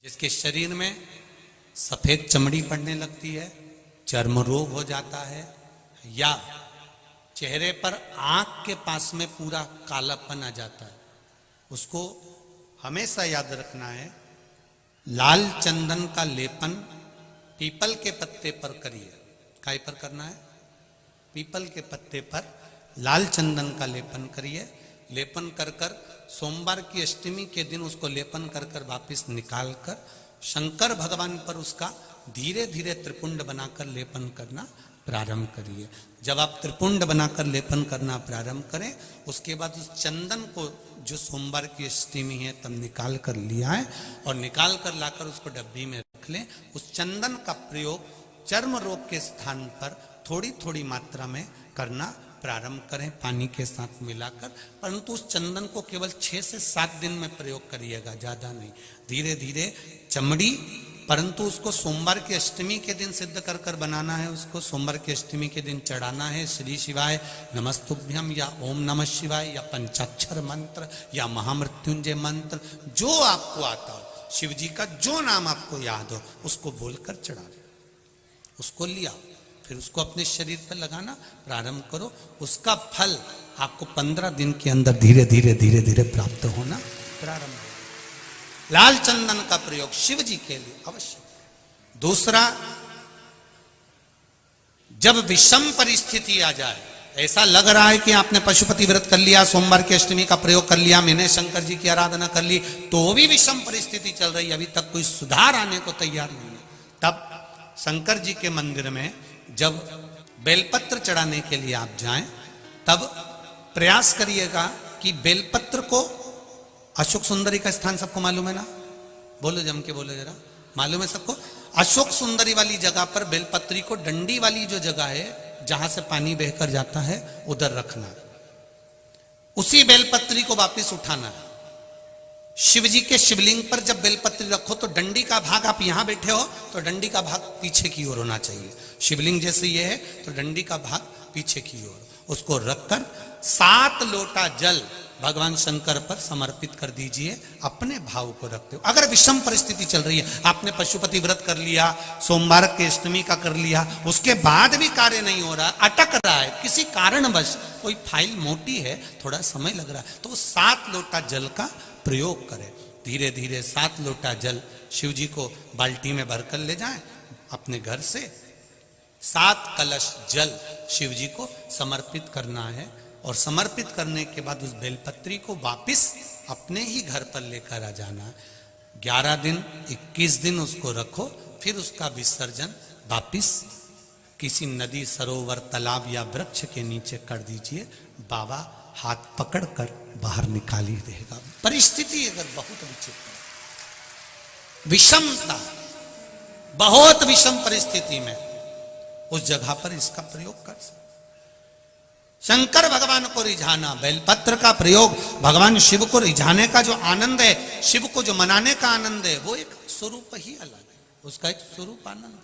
जिसके शरीर में सफेद चमड़ी पड़ने लगती है, चर्म रोग हो जाता है, या चेहरे पर आंख के पास में पूरा कालापन आ जाता है, उसको हमेशा याद रखना है, लाल चंदन का लेपन पीपल के पत्ते पर करिए। काय पर करना है? पीपल के पत्ते पर लाल चंदन का लेपन करिए। लेपन कर कर सोमवार की अष्टमी के दिन उसको लेपन कर कर वापिस निकाल कर शंकर भगवान पर उसका धीरे धीरे त्रिपुंड बनाकर लेपन करना प्रारंभ करिए। जब आप त्रिपुंड बनाकर लेपन करना प्रारंभ करें, उसके बाद उस चंदन को जो सोमवार की अष्टमी है तब निकाल कर लिया है और निकाल कर लाकर उसको डब्बी में रख लें। उस चंदन का प्रयोग चर्म रोग के स्थान पर थोड़ी थोड़ी मात्रा में करना प्रारंभ करें, पानी के साथ मिलाकर। परंतु उस चंदन को केवल 6 से 7 दिन में प्रयोग करिएगा, ज्यादा नहीं। धीरे धीरे चमड़ी, परंतु उसको सोमवार की अष्टमी के दिन सिद्ध कर कर बनाना है। उसको सोमवार की अष्टमी के दिन चढ़ाना है श्री शिवाय नमस्तुभ्यम या ओम नमः शिवाय या पंचाक्षर मंत्र या महामृत्युंजय मंत्र, जो आपको आता हो, शिव जी का जो नाम आपको याद हो उसको बोलकर चढ़ा दो। उसको लिया, फिर उसको अपने शरीर पर लगाना प्रारंभ करो। उसका फल आपको 15 दिन के अंदर धीरे धीरे धीरे धीरे प्राप्त होना प्रारंभ हो। लाल चंदन का प्रयोग शिव जी के लिए अवश्य। दूसरा, जब विषम परिस्थिति आ जाए, ऐसा लग रहा है कि आपने पशुपति व्रत कर लिया, सोमवार की अष्टमी का प्रयोग कर लिया, मैंने शंकर जी की आराधना कर ली, तो भी विषम परिस्थिति चल रही है, अभी तक कोई सुधार आने को तैयार नहीं है, तब शंकर जी के मंदिर में जब बेलपत्र चढ़ाने के लिए आप जाएं, तब प्रयास करिएगा कि बेलपत्र को, अशोक सुंदरी का स्थान सबको मालूम है ना? बोलो, जम के बोलो जरा, मालूम है सबको? अशोक सुंदरी वाली जगह पर बेलपत्री को, डंडी वाली जो जगह है जहां से पानी बहकर जाता है, उधर रखना है। उसी बेलपत्री को वापस उठाना है। शिव जी के शिवलिंग पर जब बेलपत्री रखो तो डंडी का भाग, आप यहां बैठे हो तो डंडी का भाग पीछे की ओर होना चाहिए। शिवलिंग जैसे ये है तो डंडी का भाग पीछे की ओर, उसको रखकर 7 लोटा जल भगवान शंकर पर समर्पित कर दीजिए। अपने भाव को रखते हो। अगर विषम परिस्थिति चल रही है, आपने पशुपति व्रत कर लिया, सोमवार के अष्टमी का कर लिया, उसके बाद भी कार्य नहीं हो रहा, अटक रहा है, किसी कारणवश कोई फाइल मोटी है, थोड़ा समय लग रहा है, तो 7 लोटा जल का प्रयोग करें। धीरे धीरे 7 लोटा जल शिव जी को बाल्टी में भरकर ले जाएं अपने घर से। 7 कलश जल शिव जी को समर्पित करना है और समर्पित करने के बाद उस बेलपत्री को वापिस अपने ही घर पर लेकर आ जाना है। 11 दिन 21 दिन उसको रखो, फिर उसका विसर्जन वापिस किसी नदी, सरोवर, तालाब या वृक्ष के नीचे कर दीजिए। बाबा हाथ पकड़कर बाहर निकाल ही देगा। परिस्थिति अगर बहुत विचित्र, विषमता, बहुत विषम परिस्थिति में उस जगह पर इसका प्रयोग कर सकते। शंकर भगवान को रिझाना, बेलपत्र का प्रयोग भगवान शिव को रिझाने का जो आनंद है, शिव को जो मनाने का आनंद है, वो एक स्वरूप ही अलग है, उसका एक स्वरूप आनंद।